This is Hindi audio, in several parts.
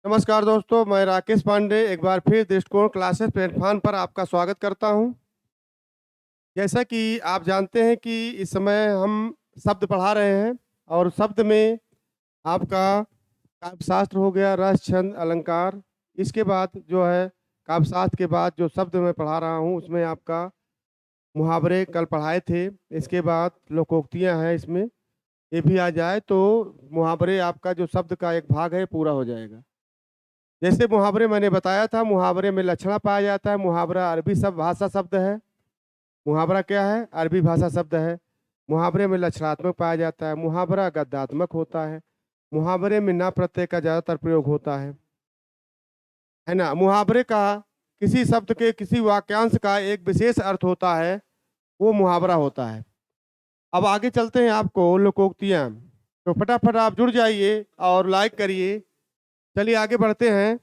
नमस्कार दोस्तों, मैं राकेश पांडे एक बार फिर दृष्टिकोण क्लासेस प्लेटफॉर्म पर आपका स्वागत करता हूं। जैसा कि आप जानते हैं कि इस समय हम शब्द पढ़ा रहे हैं और शब्द में आपका काव्यशास्त्र हो गया, रस, छंद, अलंकार। इसके बाद जो है काव्यशास्त्र के बाद जो शब्द मैं पढ़ा रहा हूं उसमें आपका मुहावरे कल पढ़ाए थे। इसके बाद लोकोक्तियां हैं, इसमें ये भी आ जाए तो मुहावरे आपका जो शब्द का एक भाग है पूरा हो जाएगा। जैसे मुहावरे मैंने बताया था, मुहावरे में लक्षणा पाया जाता है। मुहावरा अरबी सब भाषा शब्द है। मुहावरा क्या है? अरबी भाषा शब्द है। मुहावरे में लक्षणात्मक पाया जाता है। मुहावरा गद्यात्मक होता है। मुहावरे में ना प्रत्यय का ज्यादातर प्रयोग होता है ना। मुहावरे का किसी शब्द के किसी वाक्यांश का एक विशेष अर्थ होता है, वो मुहावरा होता है। अब आगे चलते हैं आपको लोकोक्तियां। तो फटाफट आप जुड़ जाइए और लाइक करिए। चलिए आगे बढ़ते हैं।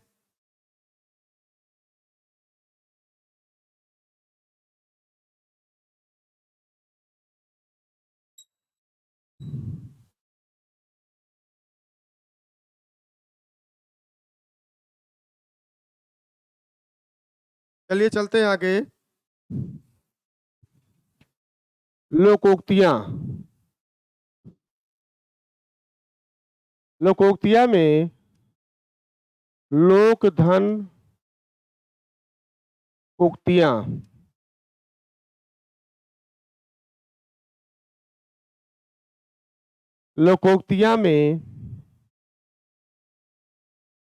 चलिए चलते हैं आगे। लोकोक्तियां। लोकोक्तिया में लोक धन उक्तियां। लोकोक्तिया में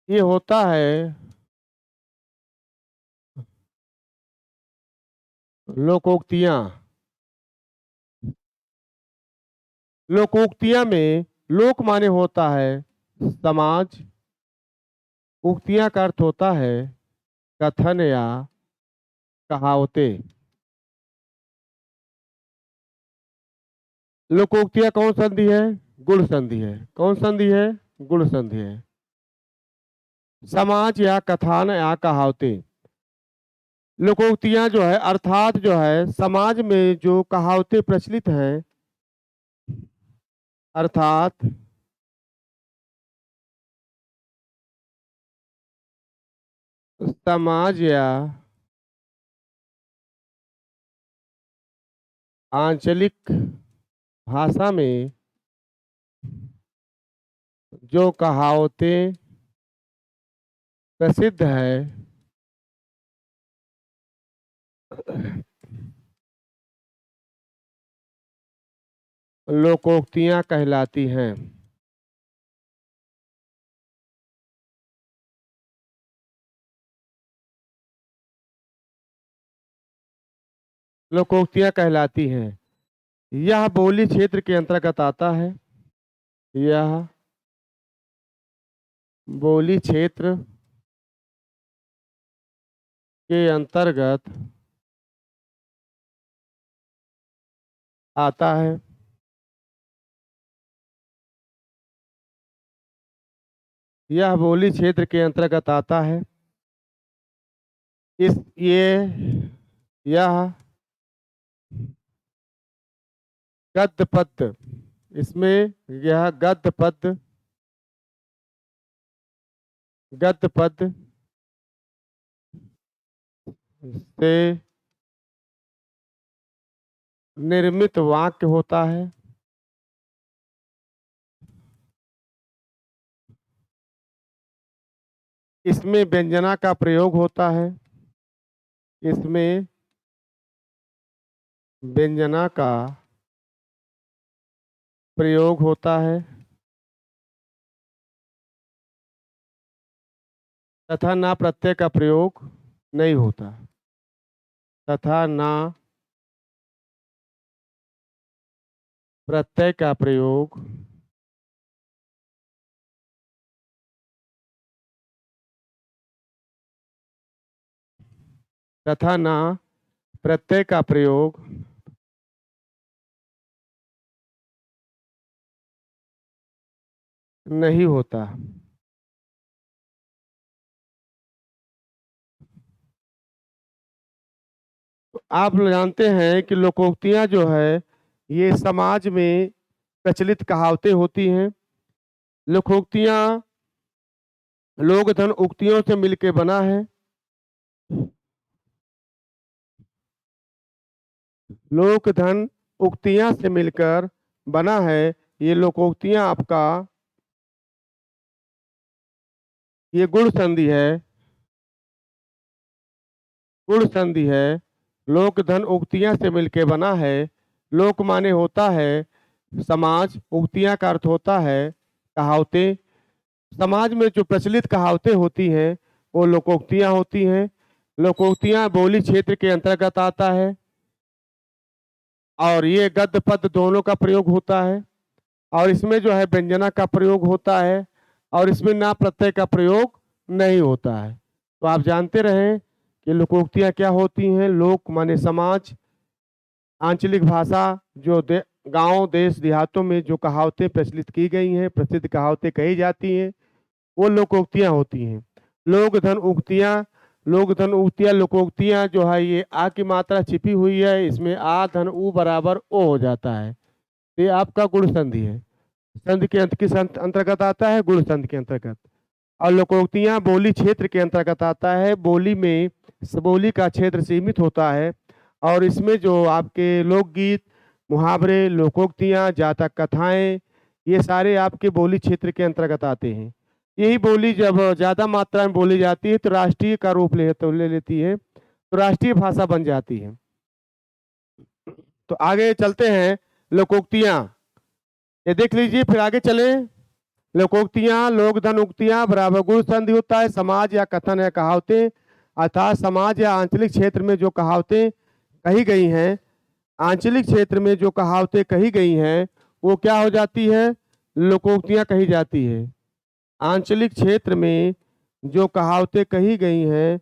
ये होता है लोकोक्तियां। लोकोक्तिया में लोक माने होता है समाज। उक्तियां का अर्थ होता है कथन या कहावतें। लोकोक्तिया कौन संधि है? गुण संधि है। कौन संधि है? गुण संधि है। समाज या कथान या कहावतें। लोकोक्तियां जो है अर्थात जो है समाज में जो कहावतें प्रचलित हैं, अर्थात समाज या आंचलिक भाषा में जो कहावतें प्रसिद्ध है, लोकोक्तियां कहलाती हैं। लोकोक्तियां कहलाती हैं। यह बोली क्षेत्र के अंतर्गत आता है। यह बोली क्षेत्र के अंतर्गत आता है। यह बोली क्षेत्र के अंतर्गत आता है। इस ये यह गद्य पद्य, इसमें यह गद्य पद्य से निर्मित वाक्य होता है। इसमें व्यंजना का प्रयोग होता है। इसमें व्यंजना का प्रयोग होता है तथा ना प्रत्यय का प्रयोग नहीं होता। तथा ना प्रत्यय का प्रयोग तथा ना प्रत्यय का प्रयोग नहीं होता। आप लोग जानते हैं कि लोकोक्तियां जो है ये समाज में प्रचलित कहावतें होती हैं। लोकोक्तियां लोक धन उक्तियों से मिलके बना है। लोक धन उक्तियां से मिलकर बना है। ये लोकोक्तियां आपका ये गुण संधि है। गुण संधि है। लोक धन उक्तियां से मिलके बना है। लोक माने होता है समाज, उक्तियां का अर्थ होता है कहावतें। समाज में जो प्रचलित कहावतें होती हैं वो लोकोक्तियां होती हैं। लोकोक्तियां बोली क्षेत्र के अंतर्गत आता है और ये गद्य पद्य दोनों का प्रयोग होता है और इसमें जो है व्यंजना का प्रयोग होता है और इसमें ना प्रत्यय का प्रयोग नहीं होता है। तो आप जानते रहें कि लोकोक्तियां क्या होती हैं। लोक माने समाज, आंचलिक भाषा जो गांव देश देहातों में जो कहावतें प्रचलित की गई हैं, प्रसिद्ध कहावतें कही जाती हैं, वो लोकोक्तियां होती हैं। लोक धन उक्तियां, लोक धन उक्तियां लोकोक्तियां जो है ये आ की मात्रा छिपी हुई है, इसमें आ धन उ बराबर ओ हो जाता है। ये आपका गुण संधि है। संधि के अंत किस अंतर्गत आता है? गुण संधि के अंतर्गत। और लोकोक्तियां बोली क्षेत्र के अंतर्गत आता है। बोली में बोली का क्षेत्र सीमित होता है और इसमें जो आपके लोकगीत, मुहावरे, लोकोक्तियां, जातक कथाएं, ये सारे आपके बोली क्षेत्र के अंतर्गत आते हैं। यही बोली जब ज़्यादा मात्रा में बोली जाती है तो राष्ट्रीय का रूप ले लेती है, तो राष्ट्रीय भाषा बन जाती है। तो आगे चलते हैं। लोकोक्तियां ये देख लीजिए, फिर आगे चले। लोकोक्तियां लोक धन उक्तियां बराबर गुण संधि होता है। समाज या कथन या कहावतें, अर्थात समाज या आंचलिक क्षेत्र में जो कहावतें कही गई हैं, आंचलिक क्षेत्र में जो कहावतें कही गई हैं वो क्या हो जाती है? लोकोक्तियां कही जाती है। आंचलिक क्षेत्र में जो कहावतें कही गई हैं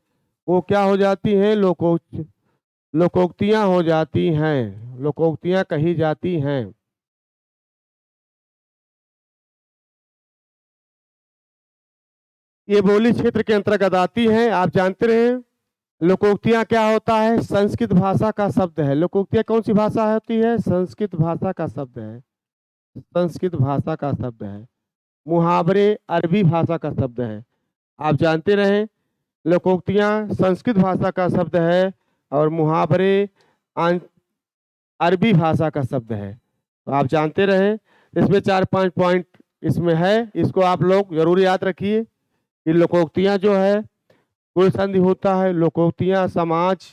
वो क्या हो जाती हैं? लोकोक्तियां हो जाती हैं। लोकोक्तियां कही जाती हैं। ये बोली क्षेत्र के अंतर्गत आती हैं। आप जानते रहे लोकोक्तियां क्या होता है? संस्कृत भाषा का शब्द है। लोकोक्तियां कौन सी भाषा होती है? संस्कृत भाषा का शब्द है। संस्कृत भाषा का शब्द है। मुहावरे अरबी भाषा का शब्द है। आप जानते रहे लोकोक्तियां संस्कृत भाषा का शब्द है और मुहावरे अरबी भाषा का शब्द है। तो आप जानते रहे इसमें 4-5 पॉइंट इसमें है, इसको आप लोग जरूर याद रखिए कि लोकोक्तियां जो है गुण संधि होता है। लोकोक्तियां समाज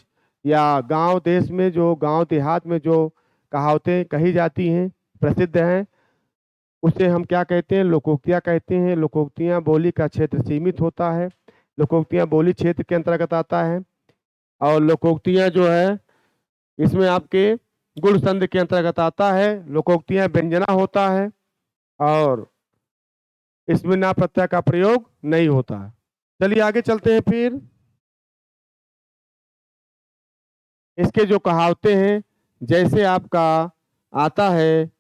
या गांव देश में जो गांव देहात में जो कहावतें कही जाती हैं, प्रसिद्ध हैं, उसे हम क्या कहते हैं? लोकोक्तियां कहते हैं। लोकोक्तियां बोली का क्षेत्र सीमित होता है। लोकोक्तियां बोली क्षेत्र के अंतर्गत आता है और लोकोक्तियां जो है इसमें आपके गुण संधि के अंतर्गत आता है। लोकोक्तियां व्यंजना होता है और इसमें ना प्रत्यय का प्रयोग नहीं होता। चलिए आगे चलते हैं। फिर इसके जो कहावतें हैं, जैसे आपका आता है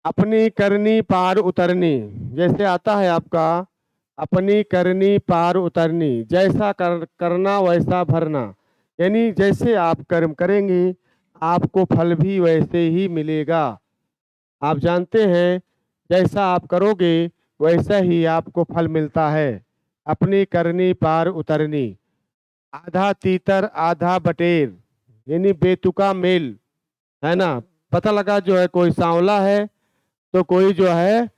अपनी करनी पार उतरनी, जैसे आता है आपका अपनी करनी पार उतरनी, जैसा करना वैसा भरना। यानी जैसे आप कर्म करेंगे आपको फल भी वैसे ही मिलेगा। आप जानते हैं जैसा आप करोगे वैसा ही आपको फल मिलता है। अपनी करनी पार उतरनी, आधा तीतर आधा बटेर, यानी बेतुका मेल, है ना। पता लगा जो है कोई सांवला है तो कोई जो है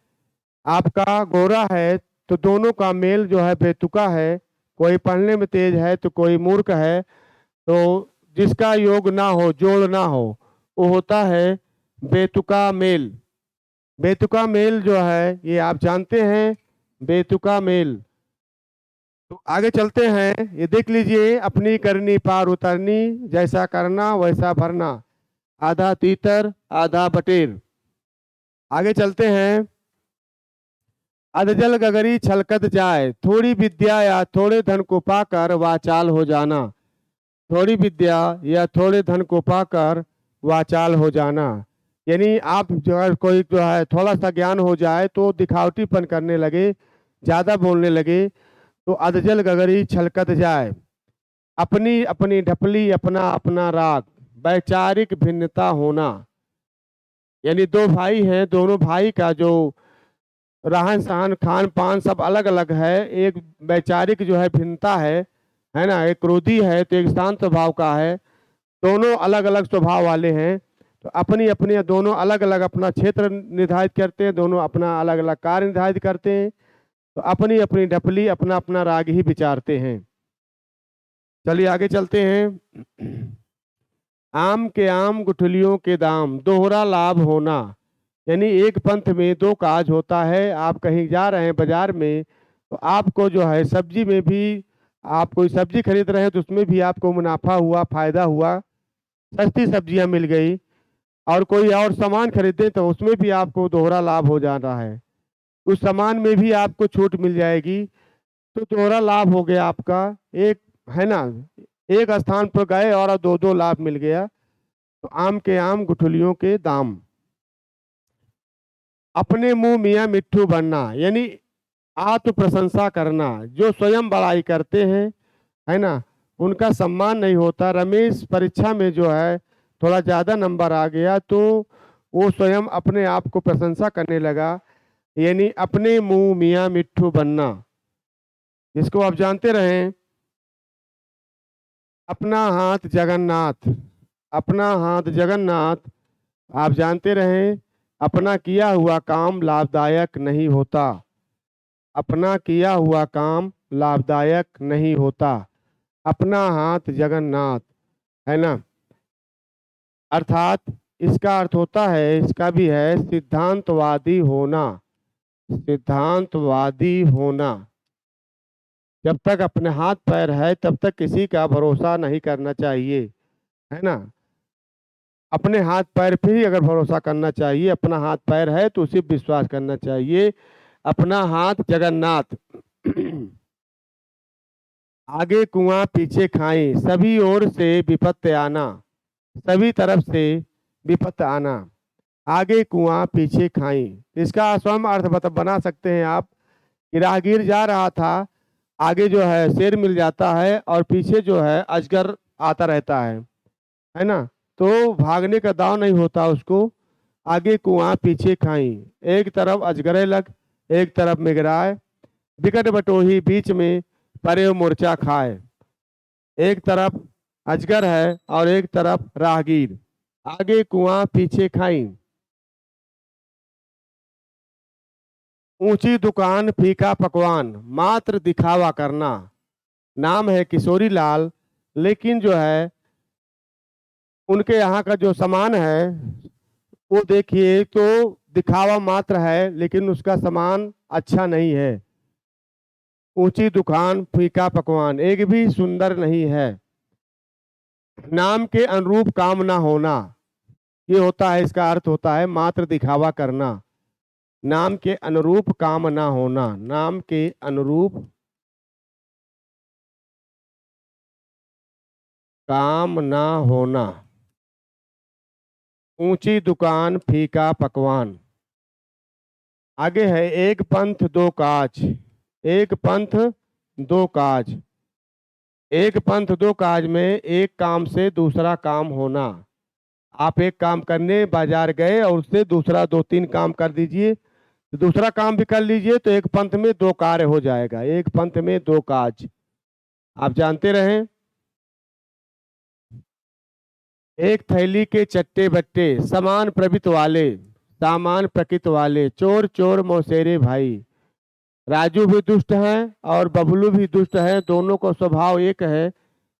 आपका गोरा है, तो दोनों का मेल जो है बेतुका है। कोई पढ़ने में तेज है तो कोई मूर्ख है, तो जिसका योग ना हो, जोड़ ना हो, वो होता है बेतुका मेल। बेतुका मेल जो है ये आप जानते हैं, बेतुका मेल। तो आगे चलते हैं। ये देख लीजिए, अपनी करनी पार उतरनी, जैसा करना वैसा भरना, आधा तीतर आधा बटेर। आगे चलते हैं। अधजल गगरी छलकत जाए, थोड़ी विद्या या थोड़े धन को पाकर वाचाल हो जाना। थोड़ी विद्या या थोड़े धन को पाकर वाचाल हो जाना, यानी आप जो है कोई जो है थोड़ा सा ज्ञान हो जाए तो दिखावटीपन करने लगे, ज़्यादा बोलने लगे, तो अधजल गगरी छलकत जाए। अपनी अपनी ढपली अपना अपना राग, वैचारिक भिन्नता होना। यानी दो भाई हैं, दोनों भाई का जो रहन सहन खान पान सब अलग अलग है। एक वैचारिक जो है भिन्नता है ना। एक क्रोधी है तो एक शांत स्वभाव का है। दोनों अलग अलग स्वभाव वाले हैं। तो अपनी अपनी दोनों अलग अलग अपना क्षेत्र निर्धारित करते हैं, दोनों अपना अलग अलग कार्य निर्धारित करते हैं। तो अपनी अपनी ढपली अपना अपना राग ही विचारते हैं। चलिए आगे चलते हैं। आम के आम गुठलियों के दाम, दोहरा लाभ होना। यानी एक पंथ में दो काज होता है। आप कहीं जा रहे हैं बाजार में, तो आपको जो है सब्जी में भी, आप कोई सब्जी खरीद रहे हैं तो उसमें भी आपको मुनाफा हुआ, फायदा हुआ, सस्ती सब्जियां मिल गई। और कोई और सामान खरीदे तो उसमें भी आपको दोहरा लाभ हो जा रहा है, उस सामान में भी आपको छूट मिल जाएगी। तो दोहरा लाभ हो गया आपका। एक है ना, एक स्थान पर गए और दो दो लाभ मिल गया। तो आम के आम गुठलियों के दाम। अपने मुंह मियाँ मिट्ठू बनना, यानी आत्म प्रशंसा करना। जो स्वयं बड़ाई करते हैं, है ना, उनका सम्मान नहीं होता। रमेश परीक्षा में जो है थोड़ा ज़्यादा नंबर आ गया तो वो स्वयं अपने आप को प्रशंसा करने लगा। यानी अपने मुंह मियाँ मिट्ठू बनना, जिसको आप जानते रहें। अपना हाथ जगन्नाथ, अपना हाथ जगन्नाथ। आप जानते रहें, अपना किया हुआ काम लाभदायक नहीं होता। अपना किया हुआ काम लाभदायक नहीं होता। अपना हाथ जगन्नाथ, है ना। अर्थात इसका अर्थ होता है, इसका भी है सिद्धांतवादी होना। सिद्धांतवादी होना। जब तक अपने हाथ पैर है तब तक किसी का भरोसा नहीं करना चाहिए, है ना। अपने हाथ पैर पे ही अगर भरोसा करना चाहिए, अपना हाथ पैर है तो उसी पे विश्वास करना चाहिए। अपना हाथ जगन्नाथ। आगे कुआं पीछे खाई, सभी ओर से विपत्ति आना। सभी तरफ से विपत्ति आना। आगे कुआं पीछे खाई, इसका स्वयं अर्थ बना सकते हैं आप कि राहगीर जा रहा था, आगे जो है शेर मिल जाता है और पीछे जो है अजगर आता रहता है ना। तो भागने का दाव नहीं होता उसको। आगे कुआं पीछे खाई, एक तरफ अजगरे लग, एक तरफ मिगराए। बिकट बटोही बीच में परे मोर्चा खाए। एक तरफ अजगर है और एक तरफ राहगीर। आगे कुआं पीछे खाई। ऊंची दुकान फीका पकवान, मात्र दिखावा करना। नाम है किशोरी लाल, लेकिन जो है उनके यहाँ का जो सामान है वो देखिए तो दिखावा मात्र है, लेकिन उसका सामान अच्छा नहीं है। ऊंची दुकान फीका पकवान, एक भी सुंदर नहीं है। नाम के अनुरूप काम ना होना, ये होता है, इसका अर्थ होता है मात्र दिखावा करना। नाम के अनुरूप काम ना होना, नाम के अनुरूप काम ना होना। ऊंची दुकान फीका पकवान। आगे है एक पंथ दो काज। एक पंथ दो काज। एक पंथ दो काज में एक काम से दूसरा काम होना। आप एक काम करने बाजार गए और उससे दूसरा दो तीन काम कर दीजिए, दूसरा काम भी कर लीजिए, तो एक पंथ में दो कार्य हो जाएगा। एक पंथ में दो काज, आप जानते रहें। एक थैली के चट्टे बट्टे, समान प्रवृत्ति वाले, सामान प्रकृति वाले, चोर चोर मौसेरे भाई। राजू भी दुष्ट हैं और बबलू भी दुष्ट हैं, दोनों का स्वभाव एक है।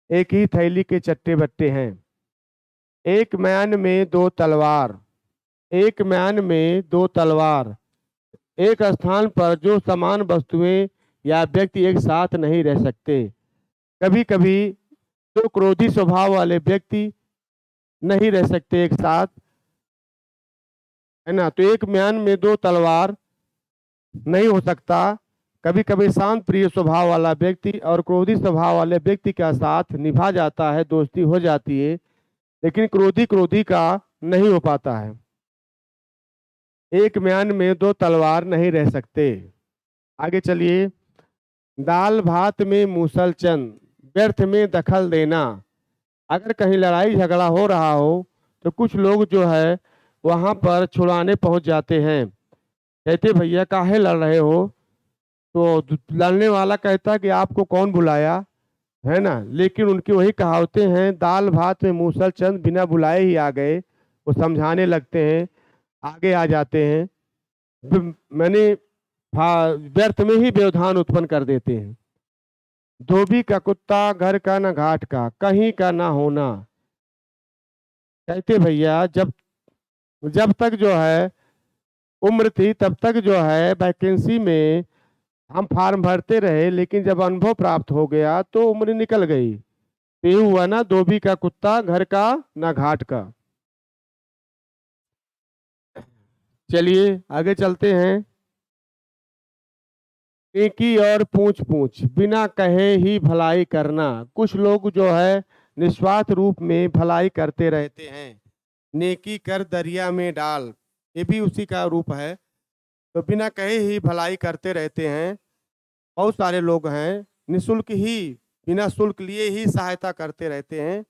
एक ही थैली के चट्टे बट्टे हैं। एक म्यान में दो तलवार। एक म्यान में दो तलवार। एक स्थान पर जो समान वस्तुएं या व्यक्ति एक साथ नहीं रह सकते। कभी कभी दो क्रोधी स्वभाव वाले व्यक्ति नहीं रह सकते एक साथ, है ना। तो एक म्यान में दो तलवार नहीं हो सकता। कभी कभी शांत प्रिय स्वभाव वाला व्यक्ति और क्रोधी स्वभाव वाले व्यक्ति का साथ निभा जाता है, दोस्ती हो जाती है, लेकिन क्रोधी क्रोधी का नहीं हो पाता है। एक म्यान में दो तलवार नहीं रह सकते। आगे चलिए। दाल भात में मूसल चंद, व्यर्थ में दखल देना। अगर कहीं लड़ाई झगड़ा हो रहा हो तो कुछ लोग जो है वहाँ पर छुड़ाने पहुँच जाते हैं। कहते भैया काहे लड़ रहे हो? तो लड़ने वाला कहता है कि आपको कौन बुलाया, है ना? लेकिन उनकी वही कहावतें हैं, दाल भात में मूसल चंद बिना बुलाए ही आ गए। वो समझाने लगते हैं, आगे आ जाते हैं। मैंने व्यर्थ में ही व्यवधान उत्पन्न कर देते हैं। धोबी का कुत्ता घर का न घाट का, कहीं का ना होना। कहते भैया जब जब तक जो है उम्र थी तब तक जो है वैकेंसी में हम फॉर्म भरते रहे, लेकिन जब अनुभव प्राप्त हो गया तो उम्र निकल गई। तो ये हुआ ना, धोबी का कुत्ता घर का ना घाट का। चलिए आगे चलते हैं। नेकी और पूछ पूछ बिना कहे ही भलाई करना। कुछ लोग जो है निस्वार्थ रूप में भलाई करते रहते हैं। नेकी कर दरिया में डाल, ये भी उसी का रूप है। तो बिना कहे ही भलाई करते रहते हैं। बहुत सारे लोग हैं निःशुल्क ही, बिना शुल्क लिए ही सहायता करते रहते हैं।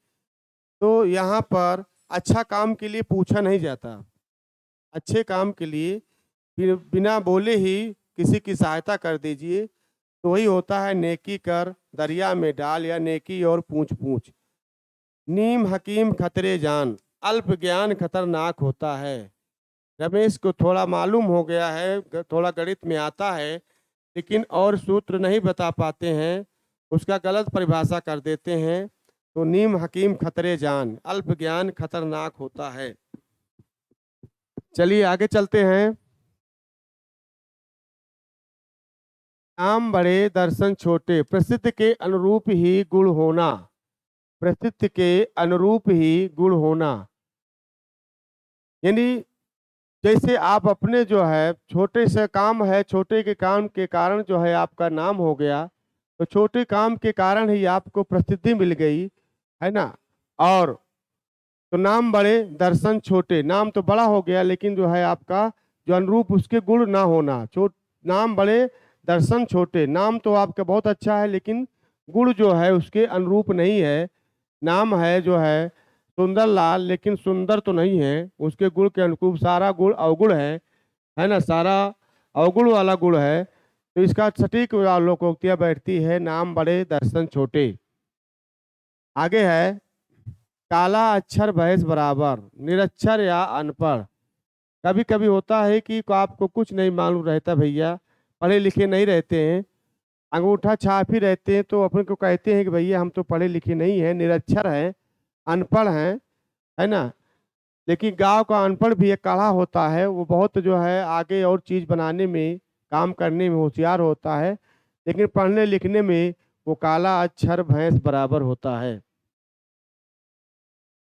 तो यहाँ पर अच्छा काम के लिए पूछा नहीं जाता। अच्छे काम के लिए बिना बोले ही किसी की सहायता कर दीजिए, तो वही होता है नेकी कर दरिया में डाल, या नेकी और पूछ पूछ। नीम हकीम खतरे जान, अल्प ज्ञान खतरनाक होता है। रमेश को थोड़ा मालूम हो गया है, थोड़ा गणित में आता है, लेकिन और सूत्र नहीं बता पाते हैं, उसका गलत परिभाषा कर देते हैं। तो नीम हकीम खतरे जान, अल्प ज्ञान खतरनाक होता है। चलिए आगे चलते हैं। नाम बड़े दर्शन छोटे, प्रसिद्ध के अनुरूप ही गुण होना। प्रसिद्ध के अनुरूप ही गुण होना, यानी जैसे आप अपने जो है छोटे से काम है, छोटे के काम के कारण जो है आपका नाम हो गया, तो छोटे काम के कारण ही आपको प्रसिद्धि मिल गई, है ना? और तो नाम बड़े दर्शन छोटे, नाम तो बड़ा हो गया लेकिन जो है आपका जो अनुरूप उसके गुण ना होना। नाम बड़े दर्शन छोटे, नाम तो आपका बहुत अच्छा है लेकिन गुण जो है उसके अनुरूप नहीं है। नाम है जो है सुंदर लाल, लेकिन सुंदर तो नहीं है, उसके गुण के अनुरूप सारा गुण अवगुण है ना? सारा अवगुण वाला गुण है। तो इसका सटीक लोकोक्तियाँ बैठती है, नाम बड़े दर्शन छोटे। आगे है, काला अक्षर भैंस बराबर, निरक्षर या अनपढ़। कभी कभी होता है कि आपको कुछ नहीं मालूम रहता भैया, पढ़े लिखे नहीं रहते हैं, अंगूठा छाप ही रहते हैं, तो अपने को कहते हैं कि भैया हम तो पढ़े लिखे नहीं हैं, निरक्षर हैं, अनपढ़ हैं, है ना? लेकिन गांव का अनपढ़ भी एक काढ़ा होता है, वो बहुत जो है आगे और चीज़ बनाने में, काम करने में होशियार होता है, लेकिन पढ़ने लिखने में वो काला अक्षर भैंस बराबर होता है।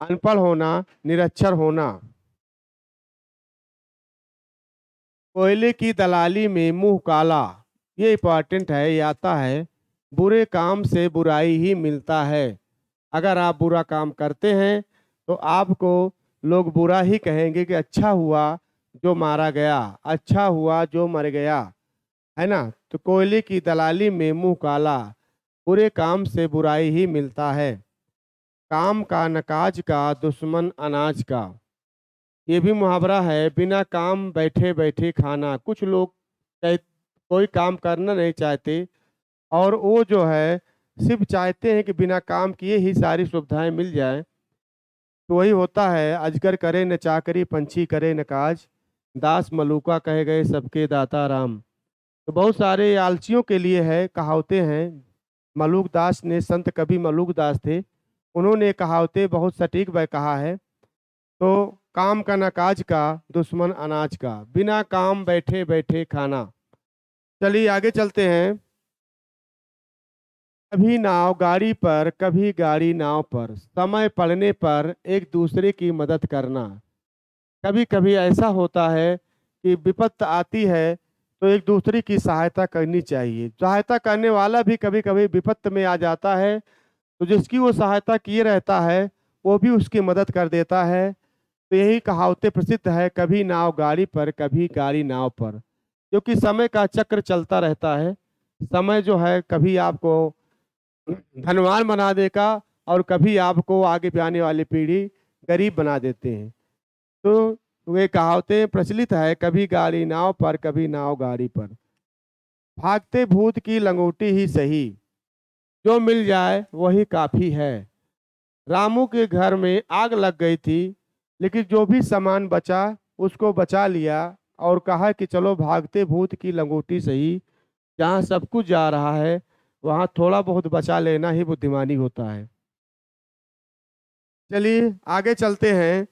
अनपढ़ होना, निरक्षर होना। कोयले की दलाली में मुंह काला, ये इंपॉर्टेंट है, ये आता है। बुरे काम से बुराई ही मिलता है। अगर आप बुरा काम करते हैं तो आपको लोग बुरा ही कहेंगे कि अच्छा हुआ जो मारा गया, अच्छा हुआ जो मर गया, है ना? तो कोयले की दलाली में मुंह काला, बुरे काम से बुराई ही मिलता है। काम का नकाज का दुश्मन अनाज का, ये भी मुहावरा है। बिना काम बैठे बैठे खाना। कुछ लोग कोई काम करना नहीं चाहते, और वो जो है सिर्फ चाहते हैं कि बिना काम किए ही सारी सुविधाएं मिल जाएं। तो वही होता है, अजगर करे न चाकरी, पंछी करे न काज, दास मलूका कहे गए सबके दाता राम। तो बहुत सारे आलसियों के लिए है, कहावतें हैं। मलूक दास ने, संत कवि मलूक दास थे, उन्होंने कहावतें बहुत सटीक वह कहा है। तो काम का न काज का दुश्मन अनाज का, बिना काम बैठे बैठे खाना। चलिए आगे चलते हैं। कभी नाव गाड़ी पर, कभी गाड़ी नाव पर, समय पड़ने पर एक दूसरे की मदद करना। कभी कभी ऐसा होता है कि विपत्ति आती है तो एक दूसरे की सहायता करनी चाहिए। सहायता करने वाला भी कभी कभी विपत्ति में आ जाता है, तो जिसकी वो सहायता किए रहता है वो भी उसकी मदद कर देता है। तो यही कहावतें प्रसिद्ध है, कभी नाव गाड़ी पर, कभी गाड़ी नाव पर। क्योंकि समय का चक्र चलता रहता है। समय जो है कभी आपको धनवान बना देगा, और कभी आपको आगे आने वाली पीढ़ी गरीब बना देते हैं। तो वे कहावतें प्रचलित है, कभी गाड़ी नाव पर कभी नाव गाड़ी पर। भागते भूत की लंगोटी ही सही, जो मिल जाए वही काफी है। रामू के घर में आग लग गई थी, लेकिन जो भी सामान बचा उसको बचा लिया और कहा कि चलो भागते भूत की लंगोटी सही, जहाँ सब कुछ जा रहा है वहाँ थोड़ा बहुत बचा लेना ही बुद्धिमानी होता है। चलिए आगे चलते हैं।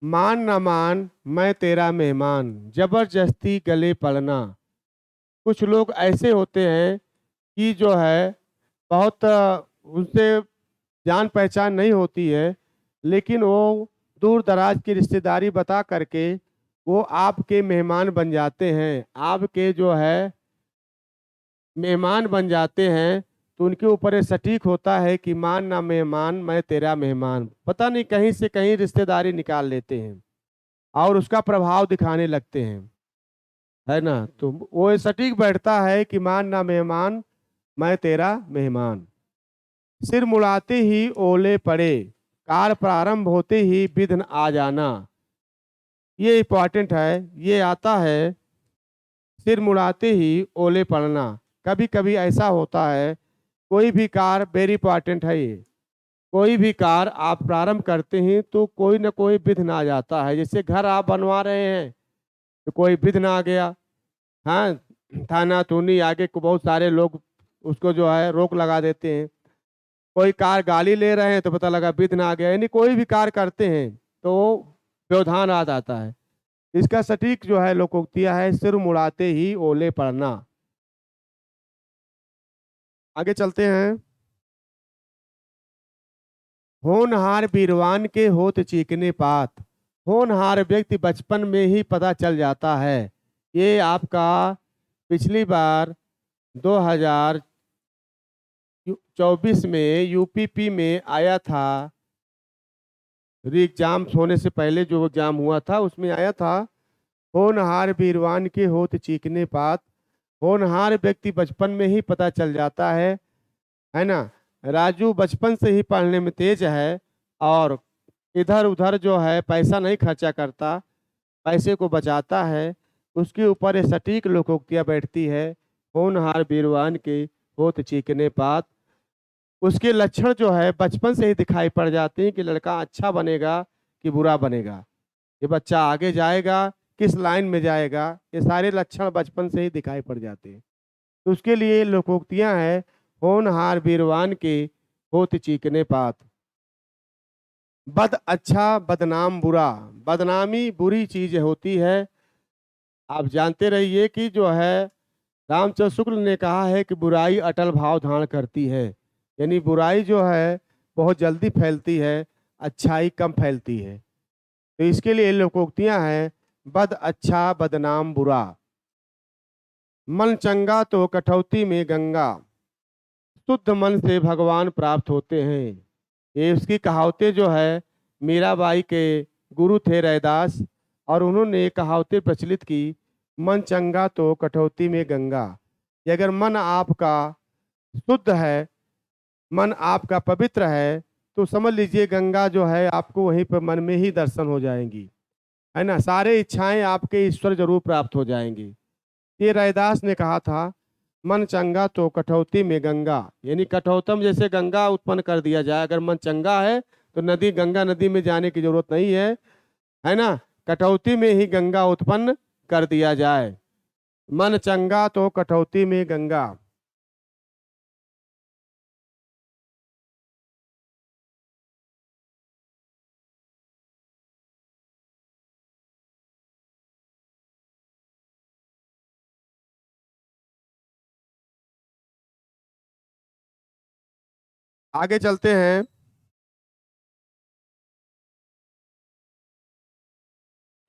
मान न मान मैं तेरा मेहमान, जबरदस्ती गले पड़ना। कुछ लोग ऐसे होते हैं कि जो है बहुत उनसे जान पहचान नहीं होती है, लेकिन वो दूर दराज की रिश्तेदारी बता करके वो आपके मेहमान बन जाते हैं, आपके जो है मेहमान बन जाते हैं। तो उनके ऊपर ये सटीक होता है कि मान ना मेहमान मैं तेरा मेहमान, पता नहीं कहीं से कहीं रिश्तेदारी निकाल लेते हैं और उसका प्रभाव दिखाने लगते हैं, है ना। तो वो ये सटीक बैठता है कि मान ना मेहमान मैं तेरा मेहमान। सिर मुड़ाते ही ओले पड़े, कार प्रारंभ होते ही विघ्न आ जाना। ये इंपॉर्टेंट है, ये आता है। सिर मुड़ाते ही ओले पड़ना, कभी कभी ऐसा होता है कोई भी कार, वेरी इंपॉर्टेंट है ये, कोई भी कार आप प्रारंभ करते हैं तो कोई ना कोई विघ्न आ जाता है। जैसे घर आप बनवा रहे हैं तो कोई विघ्न आ गया, हाँ, थाना थूनी आगे को बहुत सारे लोग उसको जो है रोक लगा देते हैं। कोई कार गाड़ी ले रहे हैं तो पता लगा विघ्न आ गया, यानी कोई भी कार करते हैं तो व्यवधान आ जाता है। इसका सटीक जो है लोकोक्तिया है, सिर मुड़ाते ही ओले पड़ना। आगे चलते हैं। होनहार बीरवान के होत चीकने पात। होनहार व्यक्ति बचपन में ही पता चल जाता है। ये आपका पिछली बार 2024 में यूपीपी में आया था। री एग्जाम होने से पहले जो एग्जाम हुआ था उसमें आया था। होनहार बीरवान के होत चीकने पात। होनहार व्यक्ति बचपन में ही पता चल जाता है ना। राजू बचपन से ही पढ़ने में तेज है और इधर उधर जो है पैसा नहीं खर्चा करता, पैसे को बचाता है। उसके ऊपर ये सटीक लोकोक्तियाँ बैठती है, होनहार बीरवान के होत चीकने पात। उसके लक्षण जो है बचपन से ही दिखाई पड़ जाते हैं कि लड़का अच्छा बनेगा कि बुरा बनेगा, ये बच्चा आगे जाएगा किस लाइन में जाएगा, ये सारे लक्षण बचपन से ही दिखाई पड़ जाते हैं। तो उसके लिए लोकोक्तियां हैं, होनहार बीरवान के होत चीकने पात। बद अच्छा बदनाम बुरा, बदनामी बुरी चीज होती है। आप जानते रहिए कि जो है रामचंद्र शुक्ल ने कहा है कि बुराई अटल भाव धारण करती है, यानी बुराई जो है बहुत जल्दी फैलती है, अच्छाई कम फैलती है। तो इसके लिए लोकोक्तियां हैं, बद अच्छा बदनाम बुरा। मन चंगा तो कठौती में गंगा, शुद्ध मन से भगवान प्राप्त होते हैं। ये उसकी कहावतें जो है मीराबाई के गुरु थे रैदास, और उन्होंने ये कहावतें प्रचलित की। मन चंगा तो कठौती में गंगा, कि अगर मन आपका शुद्ध है, मन आपका पवित्र है, तो समझ लीजिए गंगा जो है आपको वहीं पर मन में ही दर्शन हो जाएंगी, है ना। सारे इच्छाएं आपके ईश्वर जरूर प्राप्त हो जाएंगी। ये रैदास ने कहा था, मन चंगा तो कठौती में गंगा, यानी कठौतम जैसे गंगा उत्पन्न कर दिया जाए। अगर मन चंगा है तो नदी, गंगा नदी में जाने की जरूरत नहीं है ना। कठौती में ही गंगा उत्पन्न कर दिया जाए। मन चंगा तो कठौती में गंगा। आगे चलते हैं।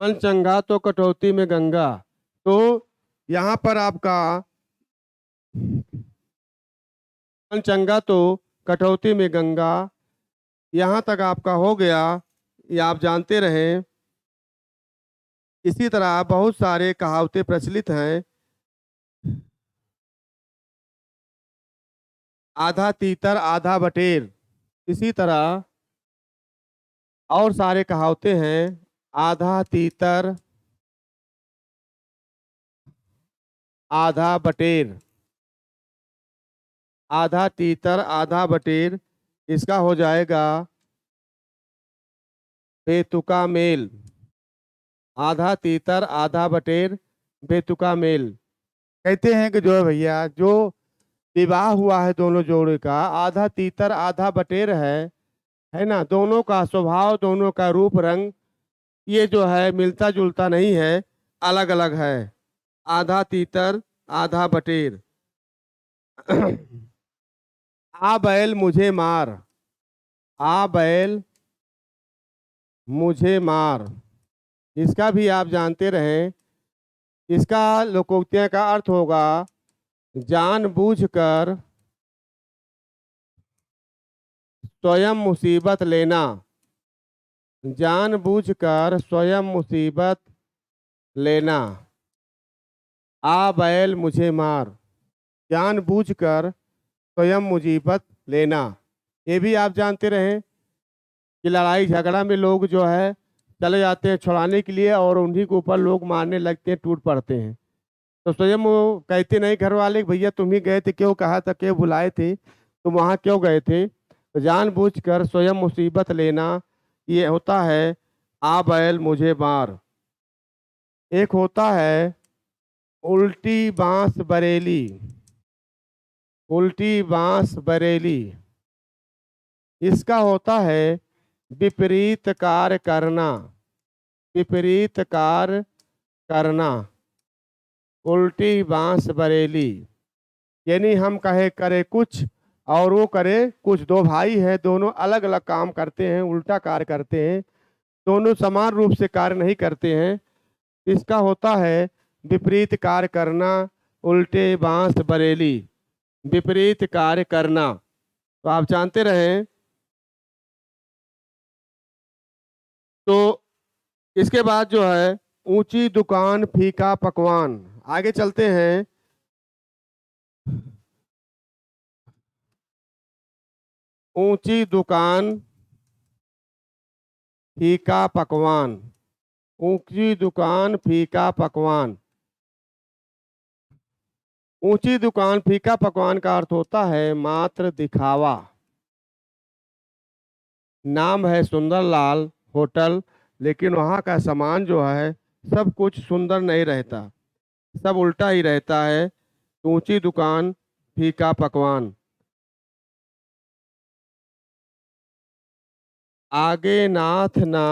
मन चंगा तो कटौती में गंगा। तो यहाँ पर आपका मन चंगा तो कटौती में गंगा, यहाँ तक आपका हो गया। ये आप जानते रहें। इसी तरह बहुत सारे कहावतें प्रचलित हैं। आधा तीतर आधा बटेर, इसी तरह और सारे कहावतें हैं, आधा तीतर आधा बटेर, आधा तीतर आधा बटेर, इसका हो जाएगा बेतुका मेल। आधा तीतर आधा बटेर, बेतुका मेल। कहते हैं कि जो है भैया, जो विवाह हुआ है दोनों जोड़े का, आधा तीतर आधा बटेर है ना। दोनों का स्वभाव, दोनों का रूप रंग, ये जो है मिलता जुलता नहीं है, अलग अलग है। आधा तीतर आधा बटेर। आ बैल मुझे मार, आ बैल मुझे मार, इसका भी आप जानते रहें। इसका लोकोक्तियां का अर्थ होगा जानबूझकर स्वयं मुसीबत लेना, जानबूझकर स्वयं मुसीबत लेना। आ बैल मुझे मार, जानबूझकर स्वयं मुसीबत लेना। ये भी आप जानते रहें कि लड़ाई झगड़ा में लोग जो है चले जाते हैं छुड़ाने के लिए, और उन्हीं के ऊपर लोग मारने लगते हैं, टूट पड़ते हैं। तो स्वयं वो कहते नहीं घर वाले कि भैया तुम ही गए थे, क्यों कहा था, क्यों बुलाए थे, तुम वहाँ क्यों गए थे। तो जानबूझकर स्वयं मुसीबत लेना, ये होता है आ बैल मुझे मार। एक होता है उल्टी बांस बरेली, उल्टी बांस बरेली, इसका होता है विपरीत कार्य करना, विपरीत कार्य करना। उल्टी बांस बरेली, यानी हम कहे करे कुछ और वो करे कुछ। दो भाई हैं, दोनों अलग अलग काम करते हैं, उल्टा कार्य करते हैं, दोनों समान रूप से कार्य नहीं करते हैं। इसका होता है विपरीत कार्य करना, उल्टे बांस बरेली, विपरीत कार्य करना। तो आप जानते रहें। तो इसके बाद जो है ऊंची दुकान फीका पकवान, आगे चलते हैं। ऊंची दुकान फीका पकवान, ऊंची दुकान फीका पकवान। ऊंची दुकान फीका पकवान का अर्थ होता है मात्र दिखावा। नाम है सुंदरलाल होटल, लेकिन वहाँ का सामान जो है सब कुछ सुंदर नहीं रहता, सब उल्टा ही रहता है। ऊंची दुकान फीका पकवान। आगे नाथ ना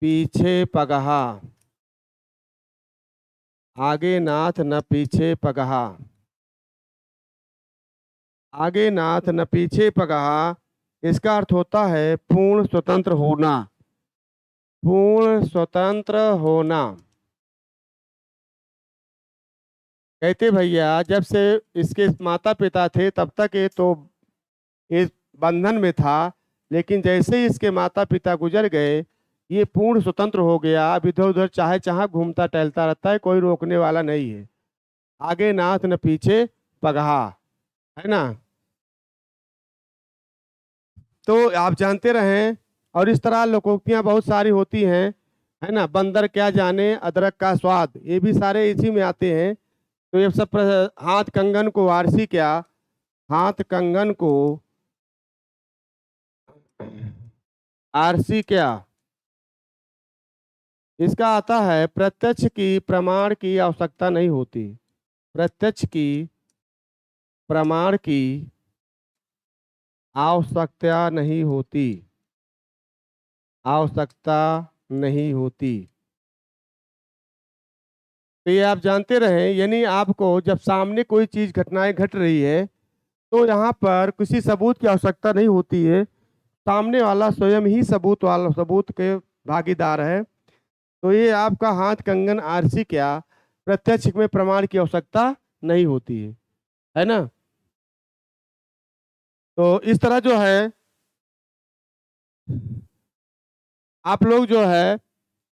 पीछे पगहा, आगे नाथ न पीछे पगहा, आगे नाथ न पीछे पगहा, इसका अर्थ होता है पूर्ण स्वतंत्र होना, पूर्ण स्वतंत्र होना। कहते भैया जब से इसके माता पिता थे तब तक ये तो इस बंधन में था, लेकिन जैसे ही इसके माता पिता गुजर गए ये पूर्ण स्वतंत्र हो गया। अब इधर उधर चाहे जहाँ घूमता टहलता रहता है, कोई रोकने वाला नहीं है। आगे नाथ न पीछे पगहा, है ना। तो आप जानते रहें। और इस तरह लोकोक्तियाँ बहुत सारी होती हैं, है ना। बंदर क्या जाने अदरक का स्वाद, ये भी सारे इसी में आते हैं। तो ये सब हाथ कंगन को आरसी क्या, हाथ कंगन को आरसी क्या, इसका आता है प्रत्यक्ष की प्रमाण की आवश्यकता नहीं होती, प्रत्यक्ष की प्रमाण की आवश्यकता नहीं होती, आवश्यकता नहीं होती। तो ये आप जानते रहें, यानी आपको जब सामने कोई चीज घटनाएं घट रही है तो यहाँ पर किसी सबूत की आवश्यकता नहीं होती है, सामने वाला स्वयं ही सबूत के भागीदार है। तो ये आपका हाथ कंगन आरसी क्या, प्रत्यक्ष में प्रमाण की आवश्यकता नहीं होती है ना। तो इस तरह जो है आप लोग जो है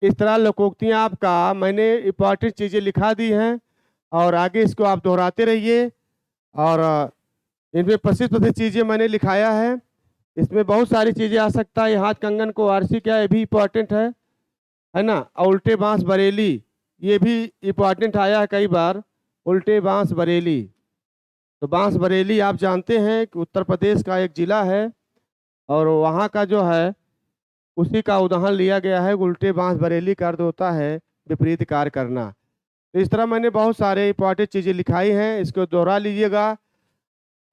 इस तरह लोकोक्तियां आपका मैंने इंपॉर्टेंट चीजें लिखा दी हैं, और आगे इसको आप दोहराते रहिए। और इनमें प्रसिद्ध प्रसिद्ध चीजें मैंने लिखाया है। इसमें बहुत सारी चीज़ें आ सकता है। ये हाथ कंगन को आरसी क्या, ये भी इम्पोर्टेंट है ना। और उल्टे बांस बरेली, ये भी इम्पोर्टेंट आया है कई बार, उल्टे बांस बरेली। तो बांस बरेली आप जानते हैं कि उत्तर प्रदेश का एक जिला है, और वहाँ का जो है उसी का उदाहरण लिया गया है। उल्टे बांस बरेली का अर्थ होता है विपरीत कार्य करना। तो इस तरह मैंने बहुत सारे इंपॉर्टेंट चीज़ें लिखाई हैं, इसको दोहरा लीजिएगा।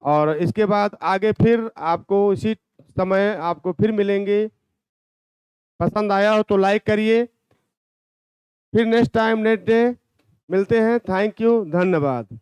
और इसके बाद आगे फिर आपको इसी समय आपको फिर मिलेंगे। पसंद आया हो तो लाइक करिए। फिर नेक्स्ट टाइम नेक्स्ट डे मिलते हैं। थैंक यू, धन्यवाद।